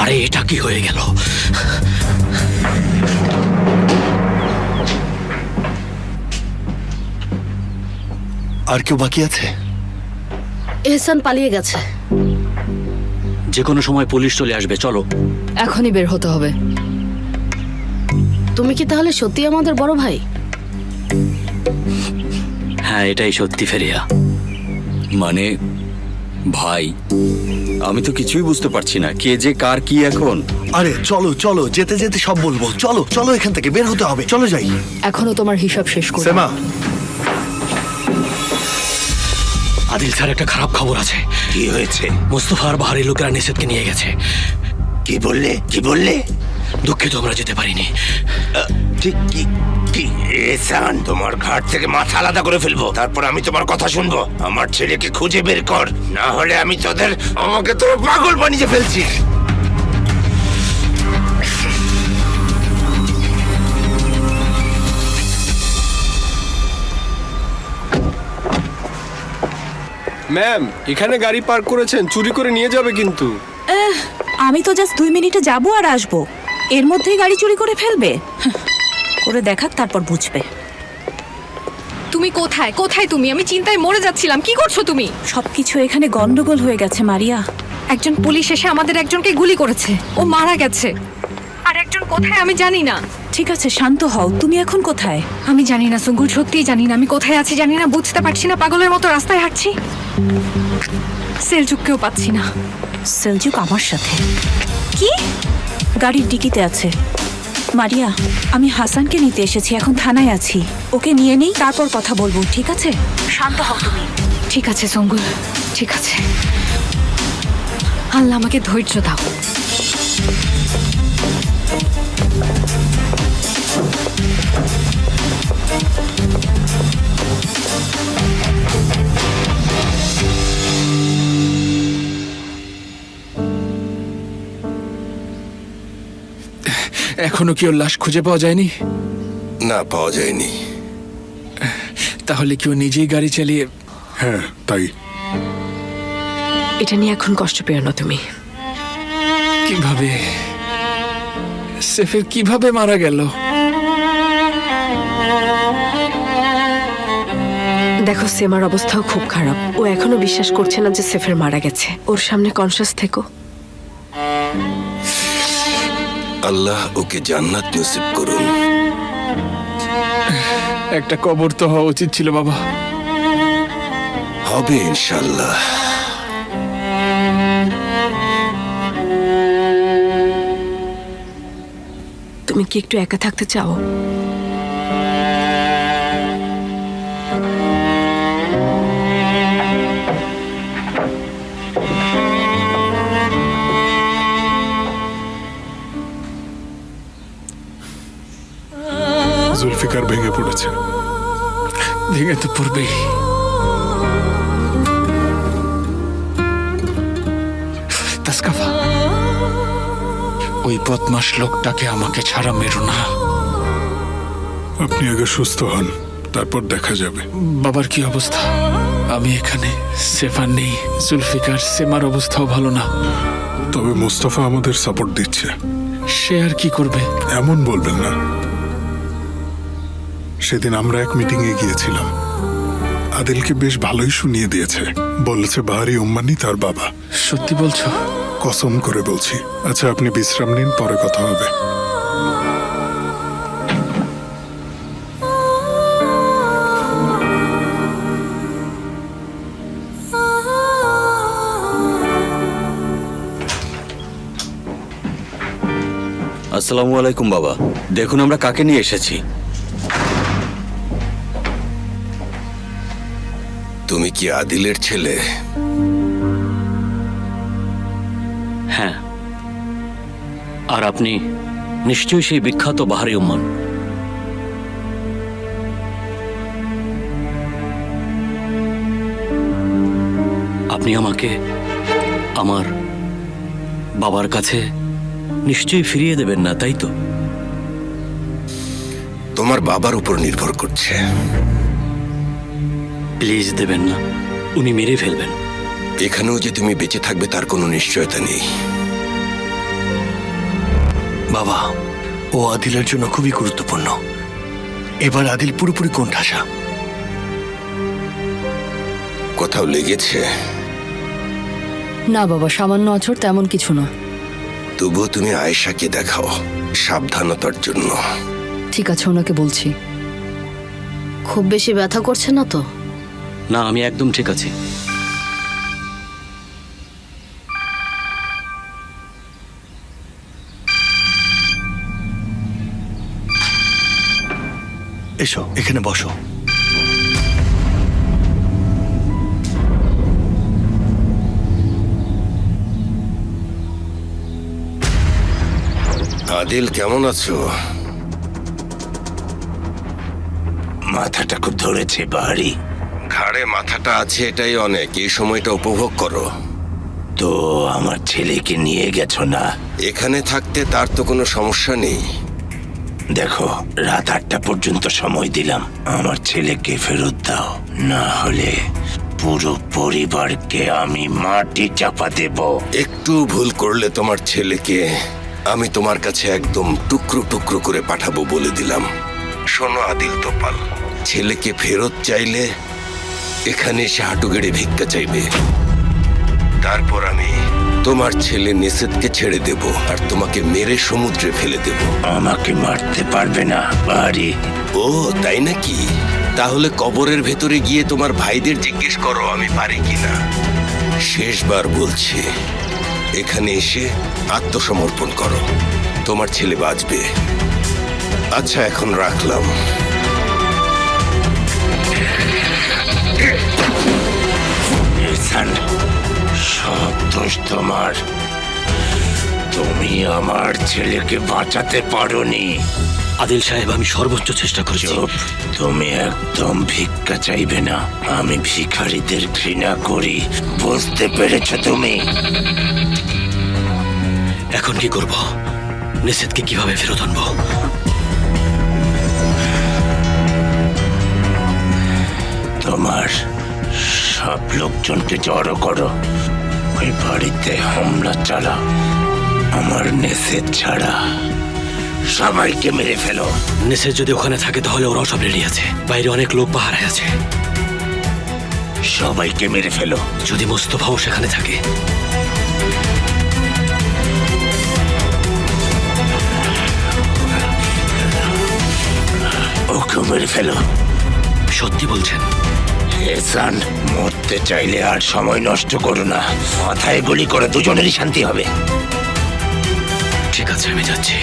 আরে এটা কি হয়ে গেল? আর কেউ বাকি আছে? এহসান পালিয়ে গেছে। যে কোনো সময় পুলিশ চলে আসবে, চলো। এখনই বের হতে হবে। তুমি কি তাহলে সত্যি আমাদের বড় ভাই? হ্যাঁ, এটাই সত্যি ফেরিয়া। মানে ভাই, আমি তো কিছুই বুঝতে পারছি না, কে যে কার কি এখন। আরে চলো চলো, যেতে যেতে সব বলবো। চলো চলো, এখান থেকে বের হতে হবে, চলো যাই। এখনো তোমার হিসাব শেষ করো। সেমা, আদিল স্যার, একটা খারাপ খবর আছে। কি হয়েছে? মুস্তফা আর বাহারি লোকেরা নিষেধকে নিয়ে গেছে। কি বললে? কি বললে? দুঃখিত, আমরা যেতে পারিনি। ঠিক কি কি এহসান, তোমার ঘাট থেকে মাথা আলাদা করে ফেলবো, তারপর আমি তোমার কথা শুনবো। আমার ছেলেকে খুঁজে বের কর, না হলে আমি তোদের, আমাকে তোর পাগল বানিয়ে ফেলছি। ম্যাম, এখানে গাড়ি পার্ক করেছেন, চুরি করে নিয়ে যাবে কিন্তু। আমি তো জাস্ট 2 মিনিটে যাবো আর আসবো, এর মধ্যেই গাড়ি চুরি করে ফেলবে? করে দেখাক, তারপর বুঝবে। তুমি কোথায় কোথায় তুমি? আমি চিন্তায় মরে যাচ্ছিলাম। কি করছো তুমি? সবকিছু এখানে গন্ডগোল হয়ে গেছে মারিয়া। একজন পুলিশ এসে আমাদের একজনকে গুলি করেছে, ও মারা গেছে। আর একজন কোথায় আমি জানি না। ঠিক আছে, শান্ত হও। তুমি এখন কোথায়? আমি জানি না সুঙ্গুল, সত্যিই জানি না। আমি কোথায় আছি জানি না, বুঝতে পারছি না। পাগলের মতো রাস্তায় হাঁটছি, সেলজুককেও পাচ্ছি না। সেলজুক আমার সাথে? কি? গাড়ির ডিকিতে আছে। মারিয়া, আমি হাসানকে নিতে এসেছি, এখন থানায় আছি। ওকে নিয়ে নেই, তারপর কথা বলবো, ঠিক আছে? শান্ত হও তুমি। ঠিক আছে সুঙ্গুল, ঠিক আছে। আল্লাহ আমাকে ধৈর্য দাও। এখনো কি ওর লাশ খুঁজে পাওয়া যায়নি? না, পাওয়া যায়নি। তাহলে কি ও নিজেই গাড়ি চালিয়ে? হ্যাঁ, তাই। এটা নিয়ে এখন কষ্ট পেও না তুমি। কিভাবে সেফের কিভাবে মারা গেল? দেখো, সেমার অবস্থাও খুব খারাপ। ও এখনো বিশ্বাস করছে না যে সেফের মারা গেছে। ওর সামনে কনসাস থেকো। আল্লাহ ওকে জান্নাত নসিব করুন। একটা কবর তো হওয়া উচিত ছিল বাবা। হবে ইনশাআল্লাহ। তুমি কি একটু একা থাকতে চাও? জুলফিকার ভেঙে পড়েছে। ভেঙে তো পড়বেই। তাসকাফা, ওই বদমাশ লোকটাকে আমাকে ছাড়া মেরো না। আপনি আগে সুস্থ হন, তারপর দেখা যাবে। বাবার কি অবস্থা? আমি এখানে, সেফার নেই, জুলফিকার, সেমার অবস্থাও ভালো না। তবে মোস্তফা আমাদের সাপোর্ট দিচ্ছে। সে আর কি করবে? এমন বলবেন না। সেদিন আমরা এক মিটিংয়ে গিয়েছিলাম, আদিলকে বেশ ভালোই শুনিয়ে দিয়েছে। বলেছে বাহারি উম্মানি তার বাবা। সত্যি বলছো? কসম করে বলছি। আচ্ছা, আপনি বিশ্রাম নিন, পরে কথা হবে। আসসালামু আলাইকুম বাবা। দেখুন আমরা কাকে নিয়ে এসেছি। তুমি কি আদিলের ছেলে? হ্যাঁ। আর আপনি নিশ্চয়ই সেই বিখ্যাত বাহারি উম্মান। আপনি আমাকে আমার বাবার কাছে নিশ্চয়ই ফিরিয়ে দেবেন না, তাই তো? তোমার বাবার উপর নির্ভর করছে। প্লিজ দেবেন না, উনি মেরে ফেলবেন। এখানেও যে তুমি বেঁচে থাকবে তার কোনো নিশ্চয়তা নেই। বাবা, ও আদিলের জন্য খুবই গুরুত্বপূর্ণ। এবার আদিল পুরোপুরি কোণঠাসা। কোথাও লেগেছে? না বাবা, সামান্য আছড়, তেমন কিছু না। তবুও তুমি আয়েশাকে দেখাও সাবধানতার জন্য। ঠিক আছে, ওনাকে বলছি। খুব বেশি ব্যথা করছে না তো? না, আমি একদম ঠিক আছি। এসো, এখানে বসো। আদিল, কেমন আছো? মাথাটা খুব ধরেছে বাহারি। ঘাড়ে মাথাটা আছে এটাই অনেক। এই সময়টা উপভোগ করো। তো আমার ছেলেকে নিয়ে গেছো না? এখানে থাকতে তার তো কোনো সমস্যা নেই। দেখো, রাত 8টা পর্যন্ত সময় দিলাম। আমার ছেলেকে ফেরত দাও, না হলে পুরো পরিবারকে আমি মাটি চাপা দেব। একটু ভুল করলে তোমার ছেলেকে আমি তোমার কাছে একদম টুকরো টুকরো করে পাঠাবো বলে দিলাম। শোনো আদিল তোপাল, ছেলেকে ফেরত চাইলে এখানে এসে হাঁটু গেড়ে ভিক্ষা চাইবে। তারপর আমি তোমার ছেলে নিষেধকে ছেড়ে দেব আর তোমাকে মেরে সমুদ্রে ফেলে দেব। আমাকে মারতে পারবে না বাড়ি। ও তাই নাকি? তাহলে কবরের ভেতরে গিয়ে তোমার ভাইদের জিজ্ঞেস করো আমি পারি কিনা। শেষবার বলছি, এখানে এসে আত্মসমর্পণ করো, তোমার ছেলে বাঁচবে। আচ্ছা, এখন রাখলাম। সব দোষ তোমার। তুমি আমার ছেলেকে বাঁচাতে পারোনি। আদিল সাহেব, আমি সর্বোচ্চ চেষ্টা করেছি। তুমি একদম ভিক্ষা চাইবে না। আমি ভিখারিদের ঘৃণা করি, বুঝতে পেরেছ তুমি? এখন কি করব? নিষেধকে কিভাবে ফেরত আনবো? তোমার সব লোকজনকে জড়ো করো, ওই বাড়িতে হামলা চালাও। আমার নিষেধ ছাড়া সবাইকে মেরে ফেলো। নিষেধ যদি ওখানে থাকে তাহলে ওরাও সব রেডি আছে। বাইরে অনেক লোক পাহারায় আছে। সবাইকে মেরে ফেলো। যদি মোস্তফাও সেখানে থাকে? ওকে মেরে ফেলো। সত্যি বলছেন? এহসান, মরতে চাইলে আর সময় নষ্ট করো না। মাথায় গুলি করে দুজনেরই শান্তি হবে। ঠিক আছে, আমি যাচ্ছি।